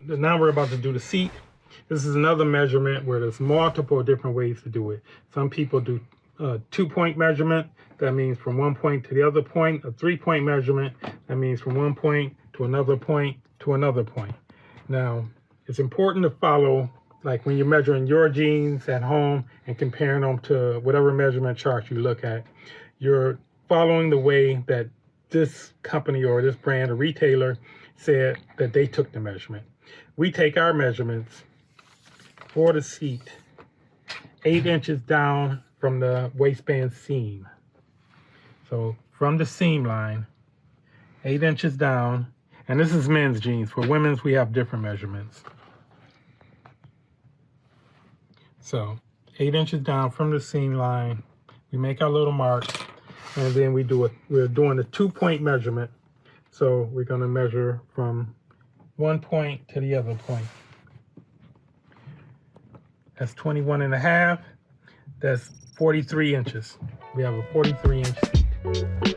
Now we're about to do the seat. This is another measurement where there's multiple different ways to do it. Some people do a 2-point measurement. That means from one point to the other point. A 3-point measurement. That means from one point to another point to another point. Now, it's important to follow, like when you're measuring your jeans at home and comparing them to whatever measurement chart you look at, you're following the way that this company or this brand or retailer said that they took the measurement. We take our measurements for the seat 8 inches down from the waistband seam. So from the seam line, 8 inches down, and this is men's jeans. For women's, we have different measurements. So 8 inches down from the seam line, we make our little mark, and then we're doing a 2-point measurement. So we're going to measure from one point to the other point. That's 21.5. That's 43 inches. We have a 43-inch seat.